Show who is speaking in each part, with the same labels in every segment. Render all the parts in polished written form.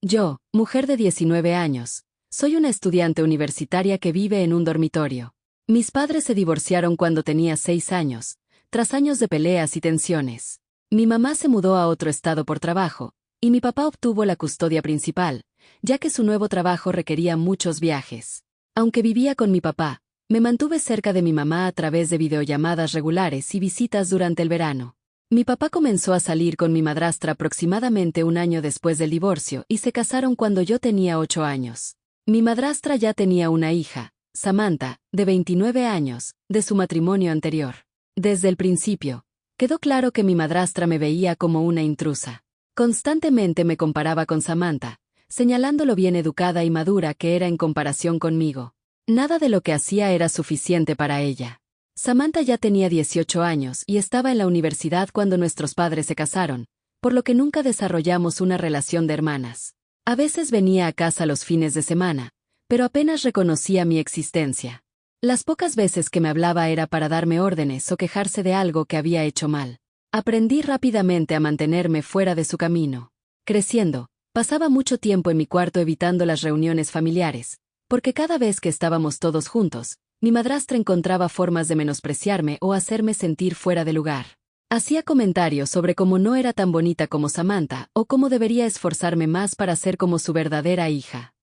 Speaker 1: Yo, mujer de 19 años, soy una estudiante universitaria que vive en un dormitorio. Mis padres se divorciaron cuando tenía 6 años, tras años de peleas y tensiones. Mi mamá se mudó a otro estado por trabajo, y mi papá obtuvo la custodia principal, ya que su nuevo trabajo requería muchos viajes. Aunque vivía con mi papá, me mantuve cerca de mi mamá a través de videollamadas regulares y visitas durante el verano. Mi papá comenzó a salir con mi madrastra aproximadamente un año después del divorcio y se casaron cuando yo tenía 8 años. Mi madrastra ya tenía una hija, Samantha, de 29 años, de su matrimonio anterior. Desde el principio, quedó claro que mi madrastra me veía como una intrusa. Constantemente me comparaba con Samantha, señalando lo bien educada y madura que era en comparación conmigo. Nada de lo que hacía era suficiente para ella. Samantha ya tenía 18 años y estaba en la universidad cuando nuestros padres se casaron, por lo que nunca desarrollamos una relación de hermanas. A veces venía a casa los fines de semana, pero apenas reconocía mi existencia. Las pocas veces que me hablaba era para darme órdenes o quejarse de algo que había hecho mal. Aprendí rápidamente a mantenerme fuera de su camino. Creciendo, pasaba mucho tiempo en mi cuarto evitando las reuniones familiares, porque cada vez que estábamos todos juntos, mi madrastra encontraba formas de menospreciarme o hacerme sentir fuera de lugar. Hacía comentarios sobre cómo no era tan bonita como Samantha o cómo debería esforzarme más para ser como su verdadera hija.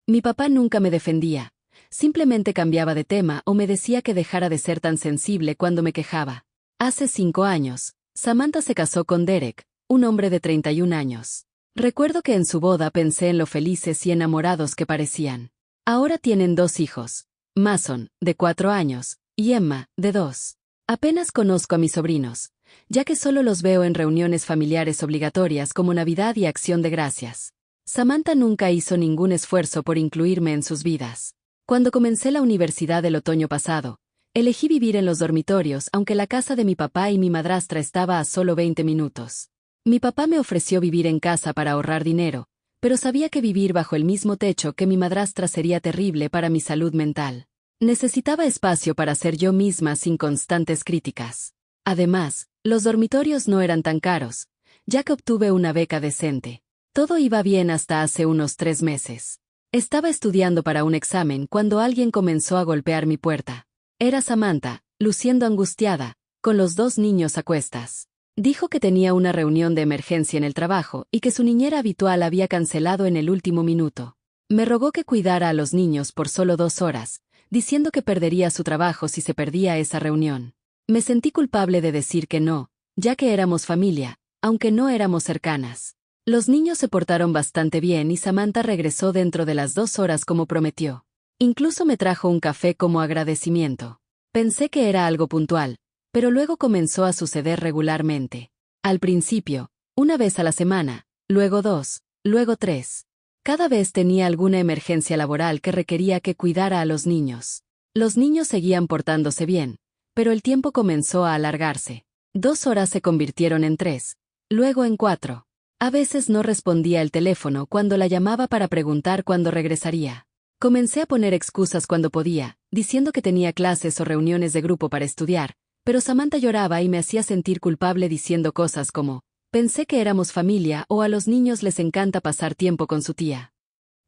Speaker 1: Mi papá nunca me defendía, simplemente cambiaba de tema o me decía que dejara de ser tan sensible cuando me quejaba. Hace 5 años, Samantha se casó con Derek, un hombre de 31 años. Recuerdo que en su boda pensé en lo felices y enamorados que parecían. Ahora tienen 2 hijos. Mason, de 4 años, y Emma, de 2. Apenas conozco a mis sobrinos, ya que solo los veo en reuniones familiares obligatorias como Navidad y Acción de Gracias. Samantha nunca hizo ningún esfuerzo por incluirme en sus vidas. Cuando comencé la universidad el otoño pasado, elegí vivir en los dormitorios aunque la casa de mi papá y mi madrastra estaba a solo 20 minutos. Mi papá me ofreció vivir en casa para ahorrar dinero, pero sabía que vivir bajo el mismo techo que mi madrastra sería terrible para mi salud mental. Necesitaba espacio para ser yo misma sin constantes críticas. Además, los dormitorios no eran tan caros, ya que obtuve una beca decente. Todo iba bien hasta hace unos 3 meses. Estaba estudiando para un examen cuando alguien comenzó a golpear mi puerta. Era Samantha, luciendo angustiada, con los 2 niños a cuestas. Dijo que tenía una reunión de emergencia en el trabajo y que su niñera habitual había cancelado en el último minuto. Me rogó que cuidara a los niños por solo 2 horas, diciendo que perdería su trabajo si se perdía esa reunión. Me sentí culpable de decir que no, ya que éramos familia, aunque no éramos cercanas. Los niños se portaron bastante bien y Samantha regresó dentro de las 2 horas como prometió. Incluso me trajo un café como agradecimiento. Pensé que era algo puntual, pero luego comenzó a suceder regularmente. Al principio, una vez a la semana, luego 2, luego 3. Cada vez tenía alguna emergencia laboral que requería que cuidara a los niños. Los niños seguían portándose bien, pero el tiempo comenzó a alargarse. 2 horas se convirtieron en 3, luego en 4. A veces no respondía el teléfono cuando la llamaba para preguntar cuándo regresaría. Comencé a poner excusas cuando podía, diciendo que tenía clases o reuniones de grupo para estudiar, pero Samantha lloraba y me hacía sentir culpable diciendo cosas como, pensé que éramos familia o a los niños les encanta pasar tiempo con su tía.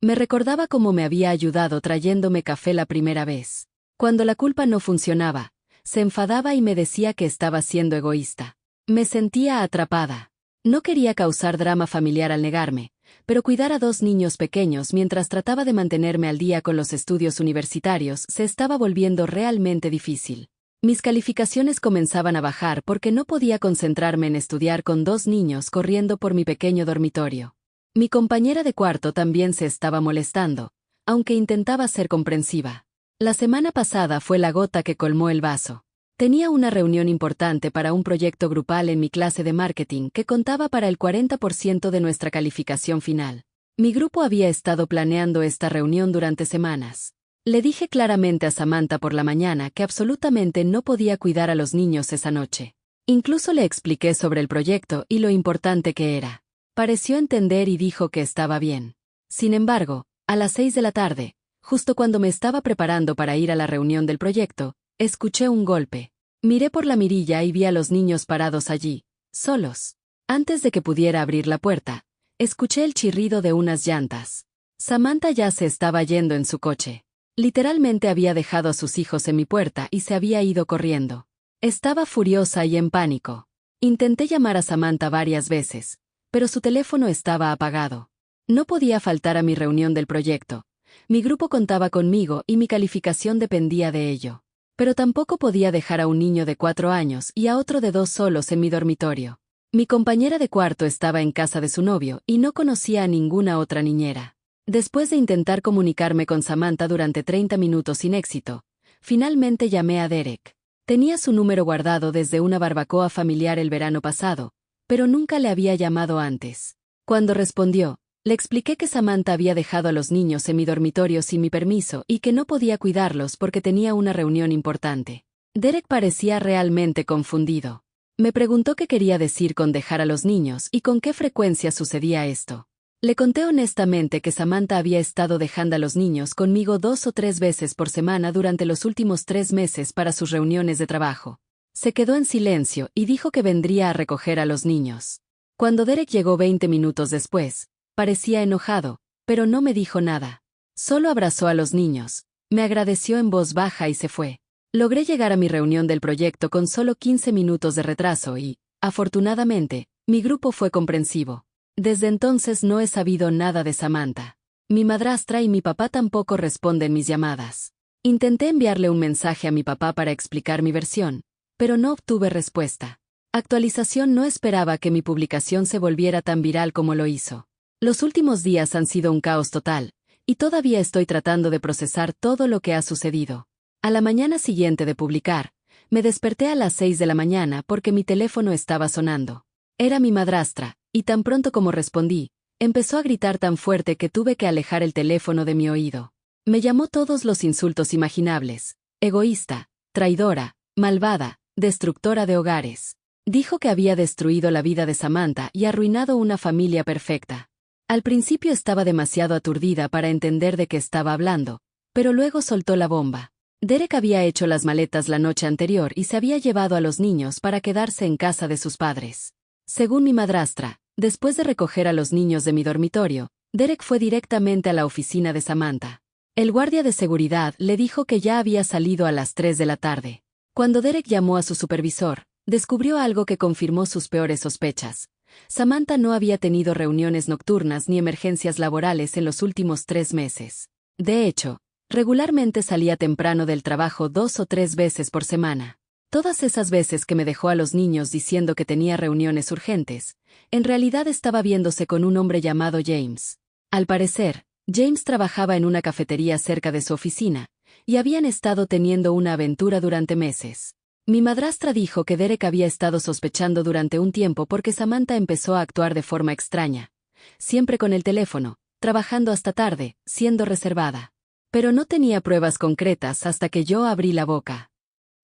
Speaker 1: Me recordaba cómo me había ayudado trayéndome café la primera vez. Cuando la culpa no funcionaba, se enfadaba y me decía que estaba siendo egoísta. Me sentía atrapada. No quería causar drama familiar al negarme, pero cuidar a 2 niños pequeños mientras trataba de mantenerme al día con los estudios universitarios se estaba volviendo realmente difícil. Mis calificaciones comenzaban a bajar porque no podía concentrarme en estudiar con 2 niños corriendo por mi pequeño dormitorio. Mi compañera de cuarto también se estaba molestando, aunque intentaba ser comprensiva. La semana pasada fue la gota que colmó el vaso. Tenía una reunión importante para un proyecto grupal en mi clase de marketing que contaba para el 40% de nuestra calificación final. Mi grupo había estado planeando esta reunión durante semanas. Le dije claramente a Samantha por la mañana que absolutamente no podía cuidar a los niños esa noche. Incluso le expliqué sobre el proyecto y lo importante que era. Pareció entender y dijo que estaba bien. Sin embargo, a las 6 de la tarde, justo cuando me estaba preparando para ir a la reunión del proyecto, escuché un golpe. Miré por la mirilla y vi a los niños parados allí, solos. Antes de que pudiera abrir la puerta, Escuché el chirrido de unas llantas. Samantha ya se estaba yendo en su coche. Literalmente había dejado a sus hijos en mi puerta y se había ido corriendo. Estaba furiosa y en pánico. Intenté llamar a Samantha varias veces, pero su teléfono estaba apagado. No podía faltar a mi reunión del proyecto. Mi grupo contaba conmigo y mi calificación dependía de ello. Pero tampoco podía dejar a un niño de 4 años y a otro de 2 solos en mi dormitorio. Mi compañera de cuarto estaba en casa de su novio y no conocía a ninguna otra niñera. Después de intentar comunicarme con Samantha durante 30 minutos sin éxito, finalmente llamé a Derek. Tenía su número guardado desde una barbacoa familiar el verano pasado, pero nunca le había llamado antes. Cuando respondió, le expliqué que Samantha había dejado a los niños en mi dormitorio sin mi permiso y que no podía cuidarlos porque tenía una reunión importante. Derek parecía realmente confundido. Me preguntó qué quería decir con dejar a los niños y con qué frecuencia sucedía esto. Le conté honestamente que Samantha había estado dejando a los niños conmigo 2 o 3 veces por semana durante los últimos 3 meses para sus reuniones de trabajo. Se quedó en silencio y dijo que vendría a recoger a los niños. Cuando Derek llegó 20 minutos después, parecía enojado, pero no me dijo nada. Solo abrazó a los niños, me agradeció en voz baja y se fue. Logré llegar a mi reunión del proyecto con solo 15 minutos de retraso y, afortunadamente, mi grupo fue comprensivo. Desde entonces no he sabido nada de Samantha. Mi madrastra y mi papá tampoco responden mis llamadas. Intenté enviarle un mensaje a mi papá para explicar mi versión, pero no obtuve respuesta. Actualización: no esperaba que mi publicación se volviera tan viral como lo hizo. Los últimos días han sido un caos total, y todavía estoy tratando de procesar todo lo que ha sucedido. A la mañana siguiente de publicar, me desperté a las 6 de la mañana porque mi teléfono estaba sonando. Era mi madrastra, y tan pronto como respondí, empezó a gritar tan fuerte que tuve que alejar el teléfono de mi oído. Me llamó todos los insultos imaginables: egoísta, traidora, malvada, destructora de hogares. Dijo que había destruido la vida de Samantha y arruinado una familia perfecta. Al principio estaba demasiado aturdida para entender de qué estaba hablando, pero luego soltó la bomba. Derek había hecho las maletas la noche anterior y se había llevado a los niños para quedarse en casa de sus padres. Según mi madrastra, después de recoger a los niños de mi dormitorio, Derek fue directamente a la oficina de Samantha. El guardia de seguridad le dijo que ya había salido a las 3 de la tarde. Cuando Derek llamó a su supervisor, descubrió algo que confirmó sus peores sospechas. Samantha no había tenido reuniones nocturnas ni emergencias laborales en los últimos 3 meses. De hecho, regularmente salía temprano del trabajo 2 o 3 veces por semana. Todas esas veces que me dejó a los niños diciendo que tenía reuniones urgentes, en realidad estaba viéndose con un hombre llamado James. Al parecer, James trabajaba en una cafetería cerca de su oficina, y habían estado teniendo una aventura durante meses. Mi madrastra dijo que Derek había estado sospechando durante un tiempo porque Samantha empezó a actuar de forma extraña, siempre con el teléfono, trabajando hasta tarde, siendo reservada. Pero no tenía pruebas concretas hasta que yo abrí la boca.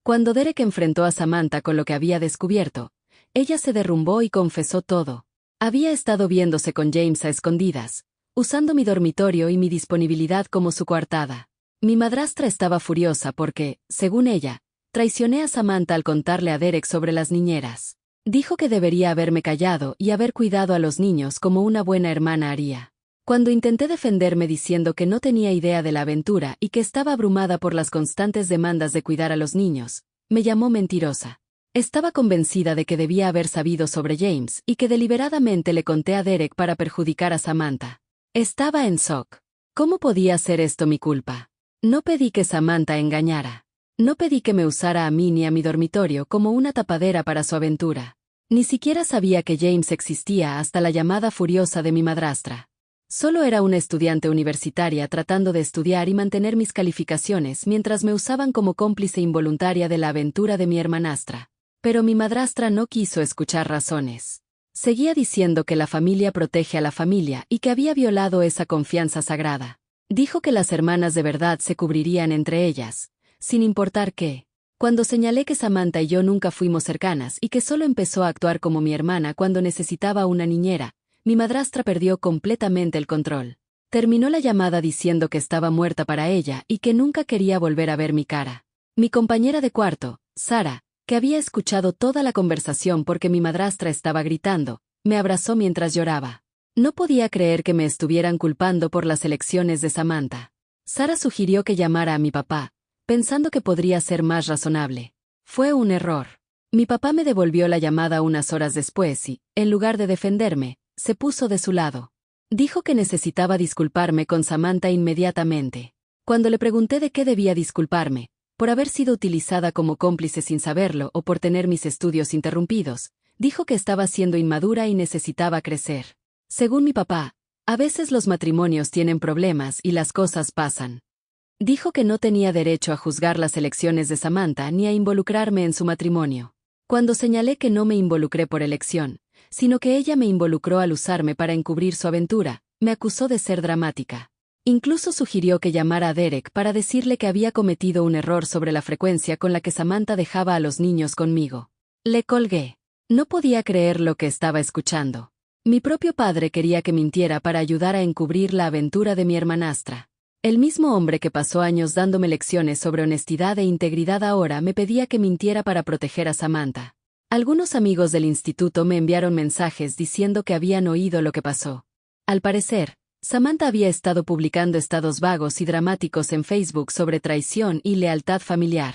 Speaker 1: Cuando Derek enfrentó a Samantha con lo que había descubierto, ella se derrumbó y confesó todo. Había estado viéndose con James a escondidas, usando mi dormitorio y mi disponibilidad como su coartada. Mi madrastra estaba furiosa porque, según ella, traicioné a Samantha al contarle a Derek sobre las niñeras. Dijo que debería haberme callado y haber cuidado a los niños como una buena hermana haría. Cuando intenté defenderme diciendo que no tenía idea de la aventura y que estaba abrumada por las constantes demandas de cuidar a los niños, me llamó mentirosa. Estaba convencida de que debía haber sabido sobre James y que deliberadamente le conté a Derek para perjudicar a Samantha. Estaba en shock. ¿Cómo podía ser esto mi culpa? No pedí que Samantha engañara. No pedí que me usara a mí ni a mi dormitorio como una tapadera para su aventura. Ni siquiera sabía que James existía hasta la llamada furiosa de mi madrastra. Solo era una estudiante universitaria tratando de estudiar y mantener mis calificaciones mientras me usaban como cómplice involuntaria de la aventura de mi hermanastra. Pero mi madrastra no quiso escuchar razones. Seguía diciendo que la familia protege a la familia y que había violado esa confianza sagrada. Dijo que las hermanas de verdad se cubrirían entre ellas, sin importar qué. Cuando señalé que Samantha y yo nunca fuimos cercanas y que solo empezó a actuar como mi hermana cuando necesitaba una niñera, mi madrastra perdió completamente el control. Terminó la llamada diciendo que estaba muerta para ella y que nunca quería volver a ver mi cara. Mi compañera de cuarto, Sara, que había escuchado toda la conversación porque mi madrastra estaba gritando, me abrazó mientras lloraba. No podía creer que me estuvieran culpando por las elecciones de Samantha. Sara sugirió que llamara a mi papá, pensando que podría ser más razonable. Fue un error. Mi papá me devolvió la llamada unas horas después y, en lugar de defenderme, se puso de su lado. Dijo que necesitaba disculparme con Samantha inmediatamente. Cuando le pregunté de qué debía disculparme, por haber sido utilizada como cómplice sin saberlo o por tener mis estudios interrumpidos, dijo que estaba siendo inmadura y necesitaba crecer. Según mi papá, a veces los matrimonios tienen problemas y las cosas pasan. Dijo que no tenía derecho a juzgar las elecciones de Samantha ni a involucrarme en su matrimonio. Cuando señalé que no me involucré por elección, sino que ella me involucró al usarme para encubrir su aventura, me acusó de ser dramática. Incluso sugirió que llamara a Derek para decirle que había cometido un error sobre la frecuencia con la que Samantha dejaba a los niños conmigo. Le colgué. No podía creer lo que estaba escuchando. Mi propio padre quería que mintiera para ayudar a encubrir la aventura de mi hermanastra. El mismo hombre que pasó años dándome lecciones sobre honestidad e integridad ahora me pedía que mintiera para proteger a Samantha. Algunos amigos del instituto me enviaron mensajes diciendo que habían oído lo que pasó. Al parecer, Samantha había estado publicando estados vagos y dramáticos en Facebook sobre traición y lealtad familiar.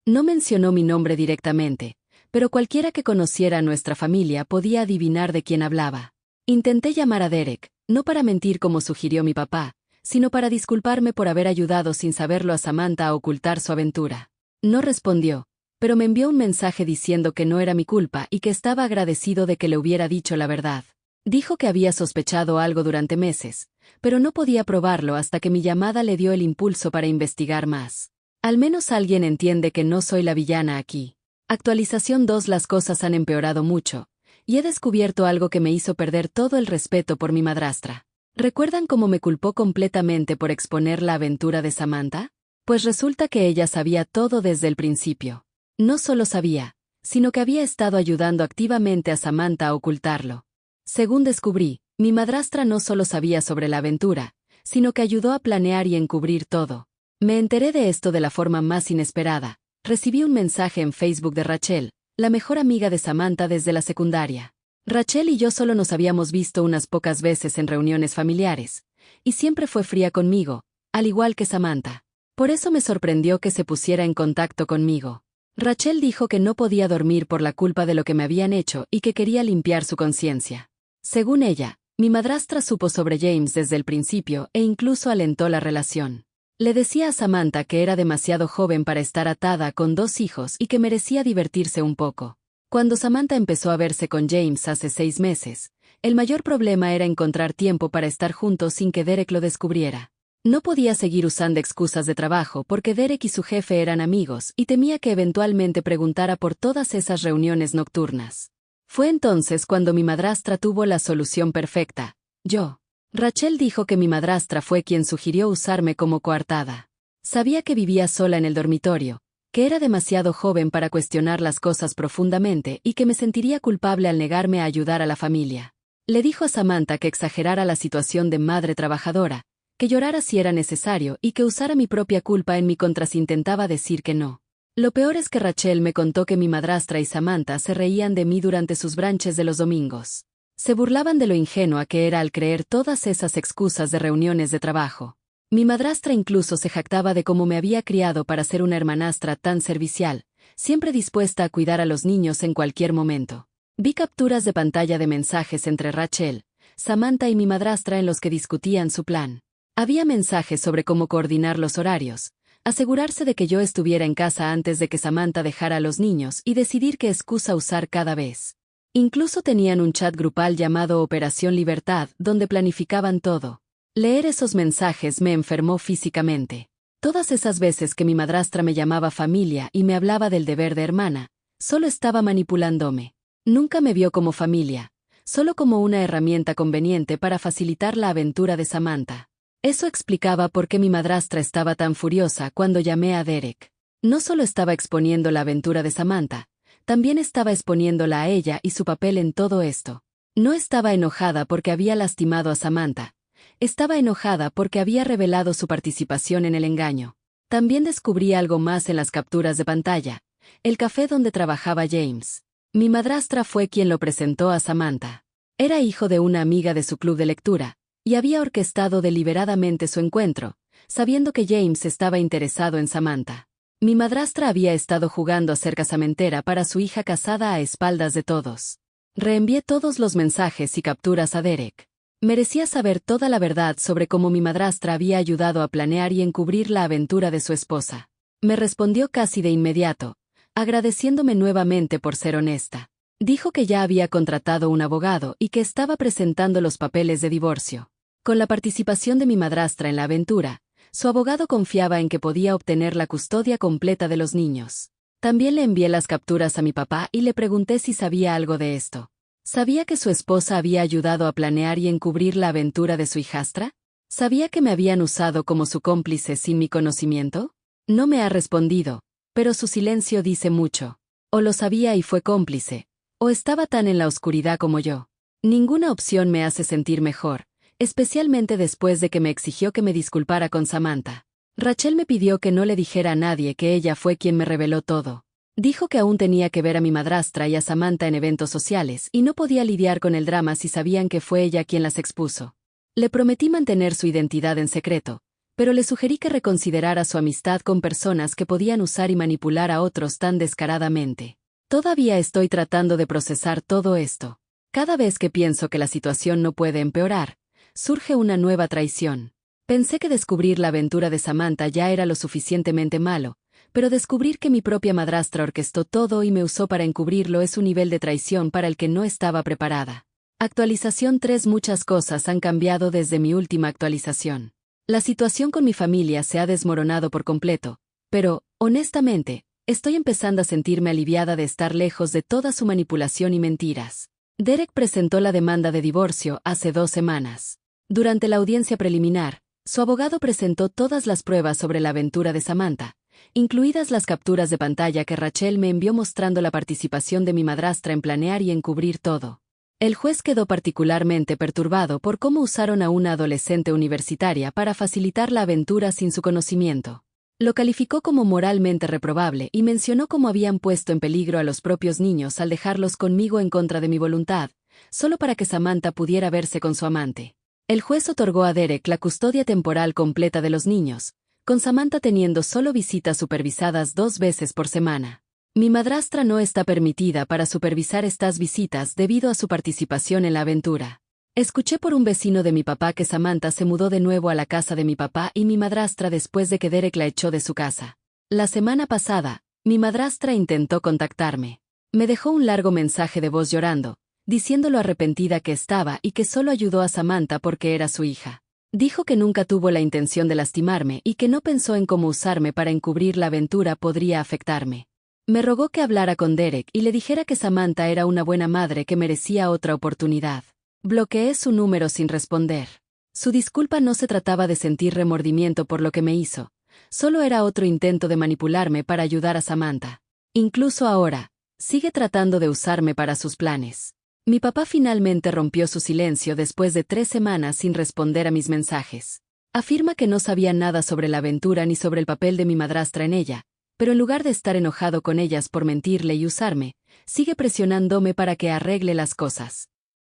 Speaker 1: No mencionó mi nombre directamente, pero cualquiera que conociera a nuestra familia podía adivinar de quién hablaba. Intenté llamar a Derek, no para mentir como sugirió mi papá, sino para disculparme por haber ayudado sin saberlo a Samantha a ocultar su aventura. No respondió, pero me envió un mensaje diciendo que no era mi culpa y que estaba agradecido de que le hubiera dicho la verdad. Dijo que había sospechado algo durante meses, pero no podía probarlo hasta que mi llamada le dio el impulso para investigar más. Al menos alguien entiende que no soy la villana aquí. Actualización 2. Las cosas han empeorado mucho, y he descubierto algo que me hizo perder todo el respeto por mi madrastra. ¿Recuerdan cómo me culpó completamente por exponer la aventura de Samantha? Pues resulta que ella sabía todo desde el principio. No solo sabía, sino que había estado ayudando activamente a Samantha a ocultarlo. Según descubrí, mi madrastra no solo sabía sobre la aventura, sino que ayudó a planear y encubrir todo. Me enteré de esto de la forma más inesperada. Recibí un mensaje en Facebook de Rachel, la mejor amiga de Samantha desde la secundaria. Rachel y yo solo nos habíamos visto unas pocas veces en reuniones familiares, y siempre fue fría conmigo, al igual que Samantha. Por eso me sorprendió que se pusiera en contacto conmigo. Rachel dijo que no podía dormir por la culpa de lo que me habían hecho y que quería limpiar su conciencia. Según ella, mi madrastra supo sobre James desde el principio e incluso alentó la relación. Le decía a Samantha que era demasiado joven para estar atada con 2 hijos y que merecía divertirse un poco. Cuando Samantha empezó a verse con James hace 6 meses, el mayor problema era encontrar tiempo para estar juntos sin que Derek lo descubriera. No podía seguir usando excusas de trabajo porque Derek y su jefe eran amigos y temía que eventualmente preguntara por todas esas reuniones nocturnas. Fue entonces cuando mi madrastra tuvo la solución perfecta: yo. Rachel dijo que mi madrastra fue quien sugirió usarme como coartada. Sabía que vivía sola en el dormitorio, que era demasiado joven para cuestionar las cosas profundamente y que me sentiría culpable al negarme a ayudar a la familia. Le dijo a Samantha que exagerara la situación de madre trabajadora, que llorara si era necesario y que usara mi propia culpa en mi contra si intentaba decir que no. Lo peor es que Rachel me contó que mi madrastra y Samantha se reían de mí durante sus brunches de los domingos. Se burlaban de lo ingenua que era al creer todas esas excusas de reuniones de trabajo. Mi madrastra incluso se jactaba de cómo me había criado para ser una hermanastra tan servicial, siempre dispuesta a cuidar a los niños en cualquier momento. Vi capturas de pantalla de mensajes entre Rachel, Samantha y mi madrastra en los que discutían su plan. Había mensajes sobre cómo coordinar los horarios, asegurarse de que yo estuviera en casa antes de que Samantha dejara a los niños y decidir qué excusa usar cada vez. Incluso tenían un chat grupal llamado Operación Libertad, donde planificaban todo. Leer esos mensajes me enfermó físicamente. Todas esas veces que mi madrastra me llamaba familia y me hablaba del deber de hermana, solo estaba manipulándome. Nunca me vio como familia, solo como una herramienta conveniente para facilitar la aventura de Samantha. Eso explicaba por qué mi madrastra estaba tan furiosa cuando llamé a Derek. No solo estaba exponiendo la aventura de Samantha, también estaba exponiéndola a ella y su papel en todo esto. No estaba enojada porque había lastimado a Samantha. Estaba enojada porque había revelado su participación en el engaño. También descubrí algo más en las capturas de pantalla: el café donde trabajaba James. Mi madrastra fue quien lo presentó a Samantha. Era hijo de una amiga de su club de lectura, y había orquestado deliberadamente su encuentro, sabiendo que James estaba interesado en Samantha. Mi madrastra había estado jugando a ser casamentera para su hija casada a espaldas de todos. Reenvié todos los mensajes y capturas a Derek. Merecía saber toda la verdad sobre cómo mi madrastra había ayudado a planear y encubrir la aventura de su esposa. Me respondió casi de inmediato, agradeciéndome nuevamente por ser honesta. Dijo que ya había contratado un abogado y que estaba presentando los papeles de divorcio. Con la participación de mi madrastra en la aventura, su abogado confiaba en que podía obtener la custodia completa de los niños. También le envié las capturas a mi papá y le pregunté si sabía algo de esto. ¿Sabía que su esposa había ayudado a planear y encubrir la aventura de su hijastra? ¿Sabía que me habían usado como su cómplice sin mi conocimiento? No me ha respondido, pero su silencio dice mucho. O lo sabía y fue cómplice, o estaba tan en la oscuridad como yo. Ninguna opción me hace sentir mejor, especialmente después de que me exigió que me disculpara con Samantha. Rachel me pidió que no le dijera a nadie que ella fue quien me reveló todo. Dijo que aún tenía que ver a mi madrastra y a Samantha en eventos sociales y no podía lidiar con el drama si sabían que fue ella quien las expuso. Le prometí mantener su identidad en secreto, pero le sugerí que reconsiderara su amistad con personas que podían usar y manipular a otros tan descaradamente. Todavía estoy tratando de procesar todo esto. Cada vez que pienso que la situación no puede empeorar, surge una nueva traición. Pensé que descubrir la aventura de Samantha ya era lo suficientemente malo, pero descubrir que mi propia madrastra orquestó todo y me usó para encubrirlo es un nivel de traición para el que no estaba preparada. Actualización 3. Muchas cosas han cambiado desde mi última actualización. La situación con mi familia se ha desmoronado por completo, pero, honestamente, estoy empezando a sentirme aliviada de estar lejos de toda su manipulación y mentiras. Derek presentó la demanda de divorcio hace 2 semanas. Durante la audiencia preliminar, su abogado presentó todas las pruebas sobre la aventura de Samantha, incluidas las capturas de pantalla que Rachel me envió mostrando la participación de mi madrastra en planear y encubrir todo. El juez quedó particularmente perturbado por cómo usaron a una adolescente universitaria para facilitar la aventura sin su conocimiento. Lo calificó como moralmente reprobable y mencionó cómo habían puesto en peligro a los propios niños al dejarlos conmigo en contra de mi voluntad, solo para que Samantha pudiera verse con su amante. El juez otorgó a Derek la custodia temporal completa de los niños, con Samantha teniendo solo visitas supervisadas 2 veces por semana. Mi madrastra no está permitida para supervisar estas visitas debido a su participación en la aventura. Escuché por un vecino de mi papá que Samantha se mudó de nuevo a la casa de mi papá y mi madrastra después de que Derek la echó de su casa. La semana pasada, mi madrastra intentó contactarme. Me dejó un largo mensaje de voz llorando, diciendo lo arrepentida que estaba y que solo ayudó a Samantha porque era su hija. Dijo que nunca tuvo la intención de lastimarme y que no pensó en cómo usarme para encubrir la aventura podría afectarme. Me rogó que hablara con Derek y le dijera que Samantha era una buena madre que merecía otra oportunidad. Bloqueé su número sin responder. Su disculpa no se trataba de sentir remordimiento por lo que me hizo, solo era otro intento de manipularme para ayudar a Samantha. Incluso ahora, sigue tratando de usarme para sus planes. Mi papá finalmente rompió su silencio después de 3 semanas sin responder a mis mensajes. Afirma que no sabía nada sobre la aventura ni sobre el papel de mi madrastra en ella, pero en lugar de estar enojado con ellas por mentirle y usarme, sigue presionándome para que arregle las cosas.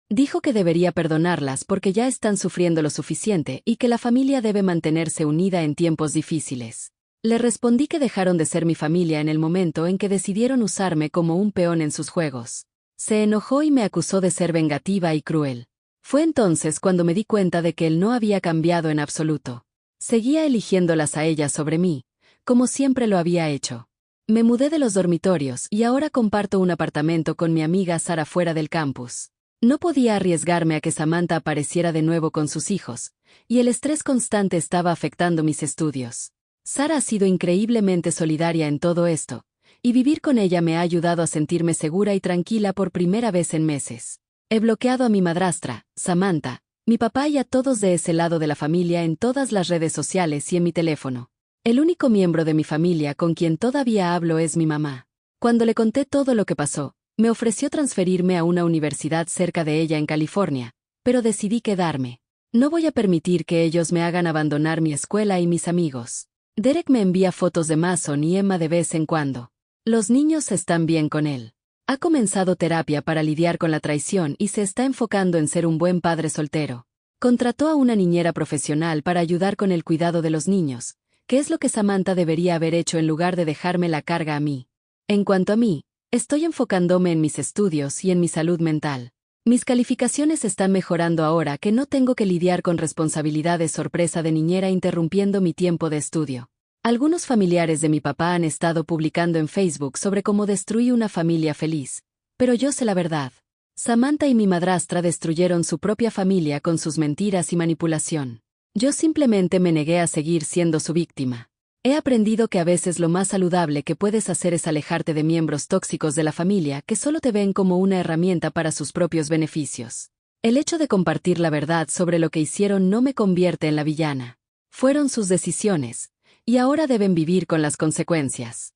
Speaker 1: Dijo que debería perdonarlas porque ya están sufriendo lo suficiente y que la familia debe mantenerse unida en tiempos difíciles. Le respondí que dejaron de ser mi familia en el momento en que decidieron usarme como un peón en sus juegos. Se enojó y me acusó de ser vengativa y cruel. Fue entonces cuando me di cuenta de que él no había cambiado en absoluto. Seguía eligiéndolas a ellas sobre mí, como siempre lo había hecho. Me mudé de los dormitorios y ahora comparto un apartamento con mi amiga Sara fuera del campus. No podía arriesgarme a que Samantha apareciera de nuevo con sus hijos, y el estrés constante estaba afectando mis estudios. Sara ha sido increíblemente solidaria en todo esto, y vivir con ella me ha ayudado a sentirme segura y tranquila por primera vez en meses. He bloqueado a mi madrastra, Samantha, mi papá y a todos de ese lado de la familia en todas las redes sociales y en mi teléfono. El único miembro de mi familia con quien todavía hablo es mi mamá. Cuando le conté todo lo que pasó, me ofreció transferirme a una universidad cerca de ella en California, pero decidí quedarme. No voy a permitir que ellos me hagan abandonar mi escuela y mis amigos. Derek me envía fotos de Mason y Emma de vez en cuando. Los niños están bien con él. Ha comenzado terapia para lidiar con la traición y se está enfocando en ser un buen padre soltero. Contrató a una niñera profesional para ayudar con el cuidado de los niños, que es lo que Samantha debería haber hecho en lugar de dejarme la carga a mí. En cuanto a mí, estoy enfocándome en mis estudios y en mi salud mental. Mis calificaciones están mejorando ahora que no tengo que lidiar con responsabilidades sorpresa de niñera interrumpiendo mi tiempo de estudio. Algunos familiares de mi papá han estado publicando en Facebook sobre cómo destruí una familia feliz, pero yo sé la verdad. Samantha y mi madrastra destruyeron su propia familia con sus mentiras y manipulación. Yo simplemente me negué a seguir siendo su víctima. He aprendido que a veces lo más saludable que puedes hacer es alejarte de miembros tóxicos de la familia que solo te ven como una herramienta para sus propios beneficios. El hecho de compartir la verdad sobre lo que hicieron no me convierte en la villana. Fueron sus decisiones, y ahora deben vivir con las consecuencias.